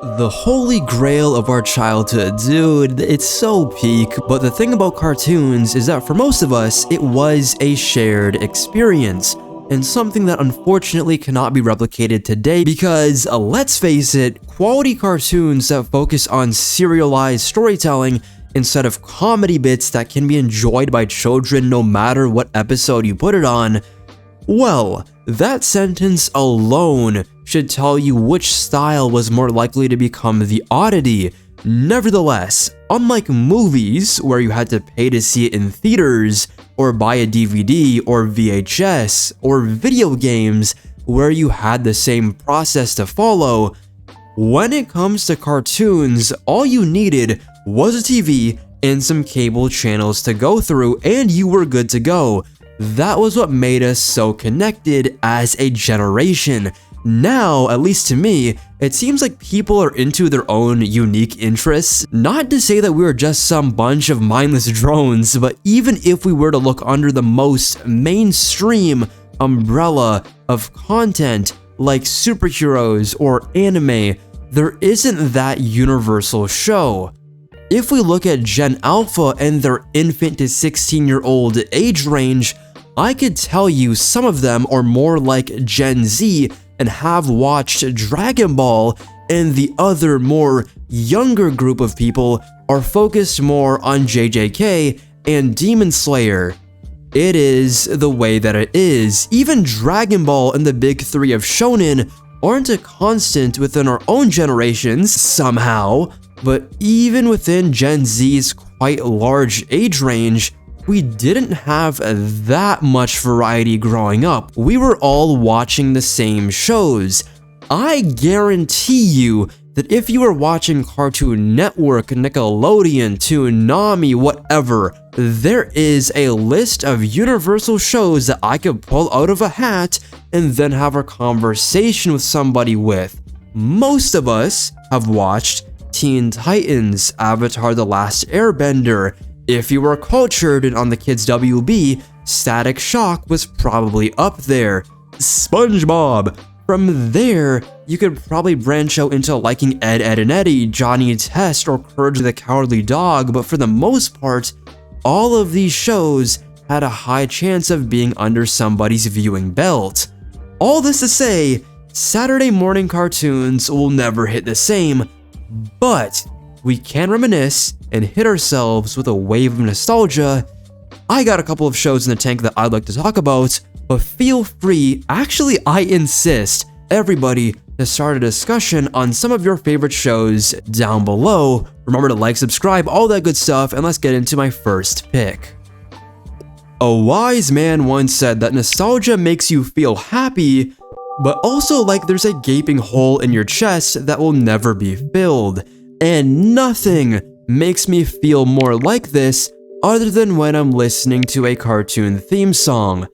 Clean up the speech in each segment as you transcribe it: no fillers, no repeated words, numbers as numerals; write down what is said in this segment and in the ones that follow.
The holy grail of our childhood, dude, it's so peak, but the thing about cartoons is that for most of us, it was a shared experience, and something that unfortunately cannot be replicated today because, let's face it, quality cartoons that focus on serialized storytelling instead of comedy bits that can be enjoyed by children no matter what episode you put it on, well, that sentence alone should tell you which style was more likely to become the oddity. Nevertheless, unlike movies where you had to pay to see it in theaters, or buy a DVD or VHS, or video games where you had the same process to follow, when it comes to cartoons, all you needed was a TV and some cable channels to go through and you were good to go. That was what made us so connected as a generation. Now, at least to me, it seems like people are into their own unique interests. Not to say that we are just some bunch of mindless drones, but even if we were to look under the most mainstream umbrella of content like superheroes or anime, there isn't that universal show. If we look at Gen Alpha and their infant to 16-year-old age range, I could tell you some of them are more like Gen Z and have watched Dragon Ball, and the other more younger group of people are focused more on JJK and Demon Slayer. It is the way that it is. Even Dragon Ball and the big three of shonen aren't a constant within our own generations somehow, but even within Gen Z's quite large age range, we didn't have that much variety growing up. We were all watching the same shows. I guarantee you that if you were watching Cartoon Network, Nickelodeon, Toonami, whatever, there is a list of universal shows that I could pull out of a hat and then have a conversation with somebody with. Most of us have watched Teen Titans, Avatar: The Last Airbender. If you were cultured and on the Kids WB, Static Shock was probably up there. SpongeBob! From there, you could probably branch out into liking Ed, Ed and Eddie, Johnny Test, or Courage the Cowardly Dog, but for the most part, all of these shows had a high chance of being under somebody's viewing belt. All this to say, Saturday morning cartoons will never hit the same, but we can reminisce and hit ourselves with a wave of nostalgia. I got a couple of shows in the tank that I'd like to talk about, but feel free, actually I insist, everybody to start a discussion on some of your favorite shows down below. Remember to like, subscribe, all that good stuff, and let's get into my first pick. A wise man once said that nostalgia makes you feel happy, but also like there's a gaping hole in your chest that will never be filled. And nothing makes me feel more like this other than when I'm listening to a cartoon theme song.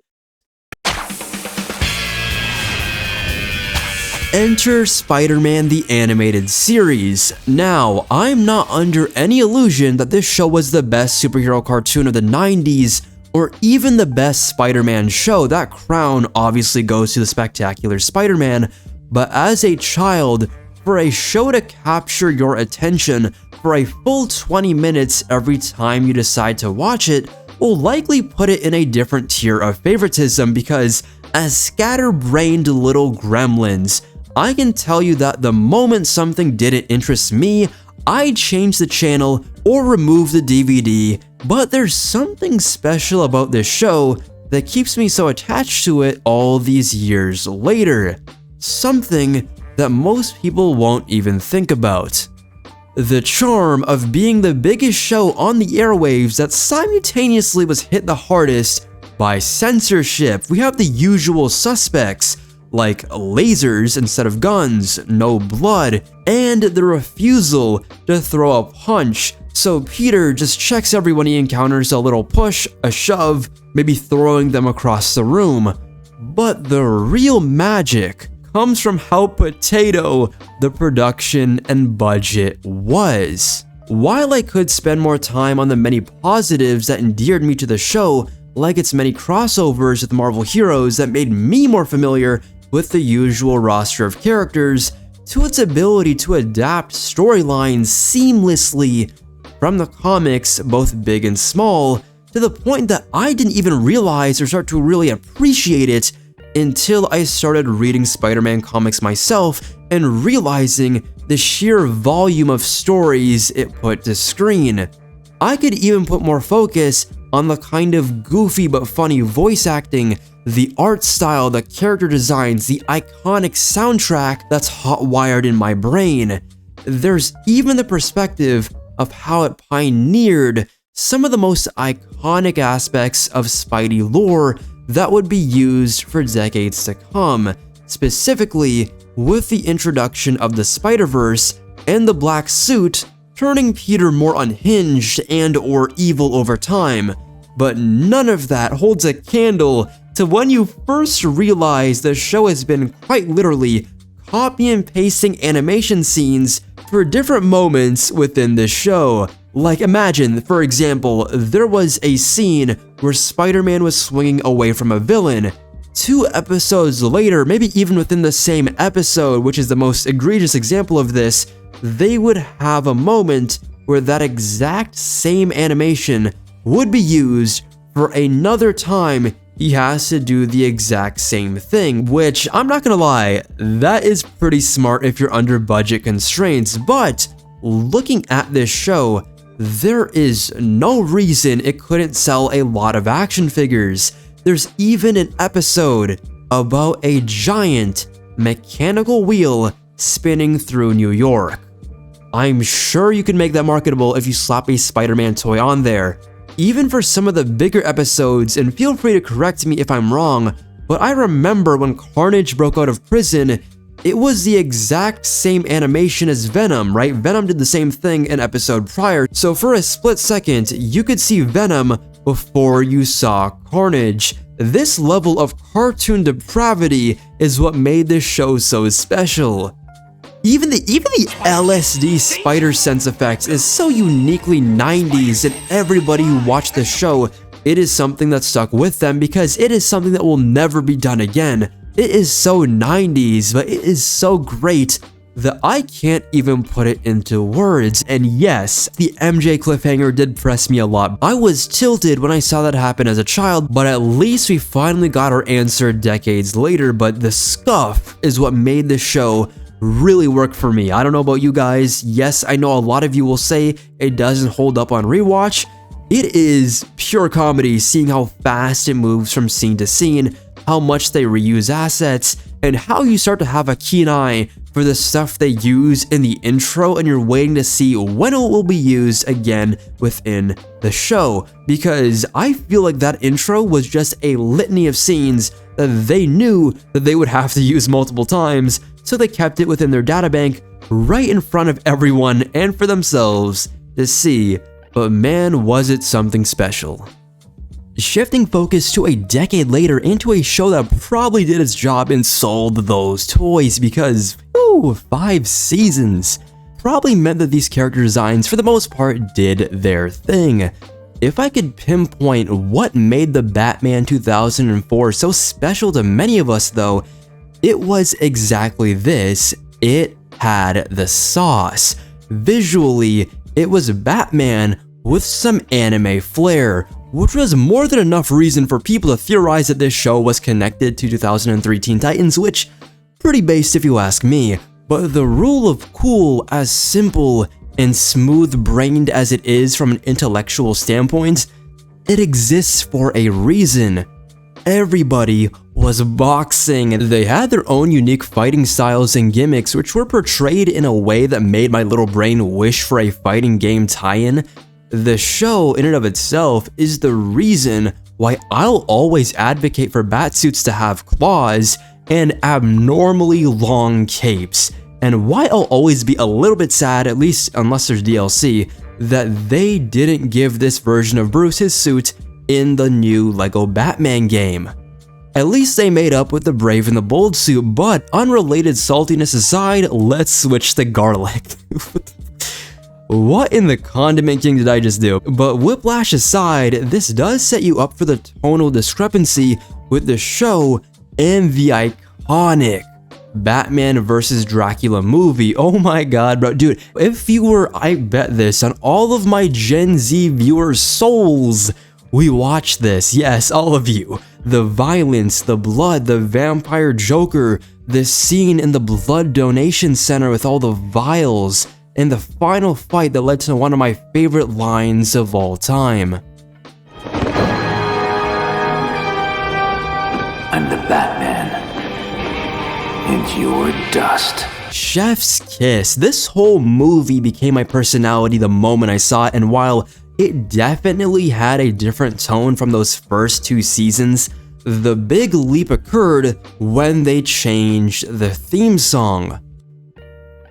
Enter Spider-Man the Animated Series. Now, I'm not under any illusion that this show was the best superhero cartoon of the 90s, or even the best Spider-Man show. That crown obviously goes to the Spectacular Spider-Man, but as a child, for a show to capture your attention for a full 20 minutes every time you decide to watch it will likely put it in a different tier of favoritism, because as scatterbrained little gremlins, I can tell you that the moment something didn't interest me, I'd change the channel or remove the DVD, but there's something special about this show that keeps me so attached to it all these years later. Something that most people won't even think about. The charm of being the biggest show on the airwaves that simultaneously was hit the hardest by censorship. We have the usual suspects, like lasers instead of guns, no blood, and the refusal to throw a punch, so Peter just checks everyone he encounters a little push, a shove, maybe throwing them across the room. But the real magic comes from how potato the production and budget was. While I could spend more time on the many positives that endeared me to the show, like its many crossovers with Marvel heroes that made me more familiar with the usual roster of characters, to its ability to adapt storylines seamlessly from the comics, both big and small, to the point that I didn't even realize or start to really appreciate it until I started reading Spider-Man comics myself and realizing the sheer volume of stories it put to screen. I could even put more focus on the kind of goofy but funny voice acting, the art style, the character designs, the iconic soundtrack that's hot-wired in my brain. There's even the perspective of how it pioneered some of the most iconic aspects of Spidey lore that would be used for decades to come, specifically with the introduction of the Spider-Verse and the black suit turning Peter more unhinged and or evil over time. But none of that holds a candle to when you first realize the show has been quite literally copy and pasting animation scenes for different moments within the show. Like imagine, for example, there was a scene where Spider-Man was swinging away from a villain. 2 episodes later, maybe even within the same episode, which is the most egregious example of this, they would have a moment where that exact same animation would be used for another time he has to do the exact same thing, which I'm not gonna lie, that is pretty smart if you're under budget constraints. But looking at this show, there is no reason it couldn't sell a lot of action figures. There's even an episode about a giant mechanical wheel spinning through New York. I'm sure you can make that marketable if you slap a Spider-Man toy on there. Even for some of the bigger episodes, and feel free to correct me if I'm wrong, but I remember when Carnage broke out of prison, it was the exact same animation as Venom, right? Venom did the same thing an episode prior, so for a split second, you could see Venom before you saw Carnage. This level of cartoon depravity is what made this show so special. Even the LSD spider sense effects is so uniquely 90s, and everybody who watched the show, it is something that stuck with them because it is something that will never be done again. It is so 90s, but it is so great that I can't even put it into words. And yes, the MJ cliffhanger did press me a lot. I was tilted when I saw that happen as a child, but at least we finally got our answer decades later. But the scuff is what made the show really work for me. I don't know about you guys. Yes, I know a lot of you will say it doesn't hold up on rewatch. It is pure comedy, seeing how fast it moves from scene to scene, how much they reuse assets, and how you start to have a keen eye for the stuff they use in the intro, and you're waiting to see when it will be used again within the show. Because I feel like that intro was just a litany of scenes that they knew that they would have to use multiple times, so they kept it within their databank right in front of everyone and for themselves to see. But man, was it something special. Shifting focus to a decade later into a show that probably did its job and sold those toys, because 5 seasons probably meant that these character designs for the most part did their thing. If I could pinpoint what made the Batman 2004 so special to many of us though, it was exactly this. It had the sauce. Visually, it was Batman with some anime flair, which was more than enough reason for people to theorize that this show was connected to 2003 Teen Titans, which, pretty based if you ask me. But the rule of cool, as simple and smooth-brained as it is from an intellectual standpoint, it exists for a reason. Everybody was boxing. They had their own unique fighting styles and gimmicks, which were portrayed in a way that made my little brain wish for a fighting game tie-in. The show in and of itself is the reason why I'll always advocate for batsuits to have claws and abnormally long capes, and why I'll always be a little bit sad, at least unless there's DLC, that they didn't give this version of Bruce his suit in the new LEGO Batman game. At least they made up with the Brave and the Bold suit, but unrelated saltiness aside, let's switch to garlic. What in the condiment king did I just do? But whiplash aside, this does set you up for the tonal discrepancy with the show and the iconic Batman vs. Dracula movie. Oh my god, bro. Dude, if you were, I bet this on all of my Gen Z viewers' souls, we watched this. Yes, all of you. The violence, the blood, the vampire Joker, the scene in the blood donation center with all the vials, and the final fight that led to one of my favorite lines of all time. I'm the Batman, and you're dust. Chef's kiss. This whole movie became my personality the moment I saw it, and while it definitely had a different tone from those first 2 seasons, the big leap occurred when they changed the theme song.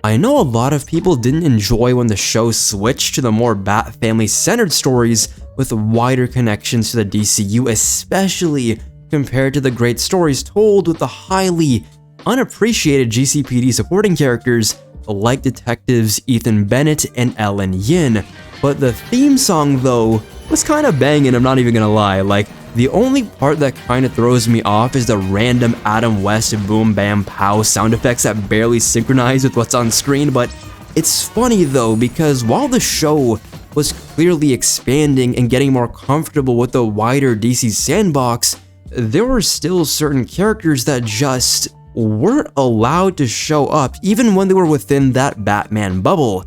I know a lot of people didn't enjoy when the show switched to the more Bat Family-centered stories with wider connections to the DCU, especially compared to the great stories told with the highly unappreciated GCPD supporting characters like detectives Ethan Bennett and Ellen Yin. But the theme song, though, was kinda banging, I'm not even gonna lie. Like, the only part that kinda throws me off is the random Adam West boom bam pow sound effects that barely synchronize with what's on screen, but it's funny though, because while the show was clearly expanding and getting more comfortable with the wider DC sandbox, there were still certain characters that just weren't allowed to show up even when they were within that Batman bubble.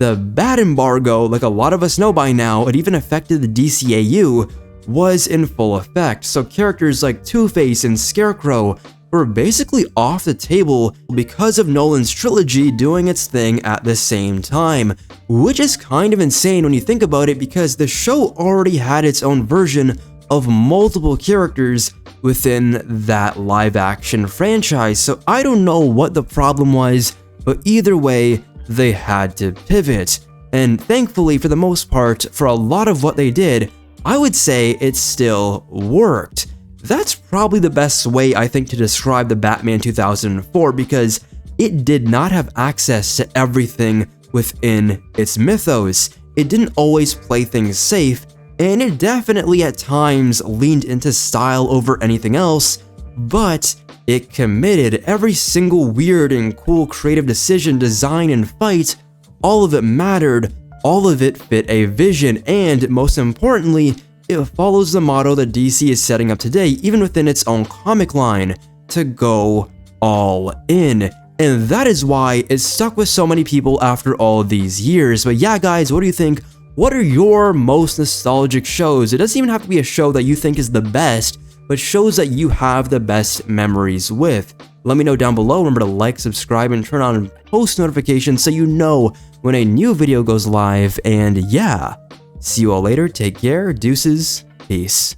The Bat embargo, like a lot of us know by now, it even affected the DCAU, was in full effect, so characters like Two-Face and Scarecrow were basically off the table because of Nolan's trilogy doing its thing at the same time, which is kind of insane when you think about it because the show already had its own version of multiple characters within that live-action franchise, so I don't know what the problem was, but either way, they had to pivot. And thankfully, for the most part, for a lot of what they did, I would say it still worked. That's probably the best way I think to describe the Batman 2004 because it did not have access to everything within its mythos. It didn't always play things safe, and it definitely at times leaned into style over anything else, but it committed every single weird and cool creative decision, design, and fight. All of it mattered, all of it fit a vision, and most importantly, it follows the motto that DC is setting up today, even within its own comic line, to go all in. And that is why it stuck with so many people after all these years. But yeah, guys, what do you think? What are your most nostalgic shows? It doesn't even have to be a show that you think is the best, but shows that you have the best memories with. Let me know down below. Remember to like, subscribe, and turn on post notifications so you know when a new video goes live. And yeah, see you all later. Take care. Deuces. Peace.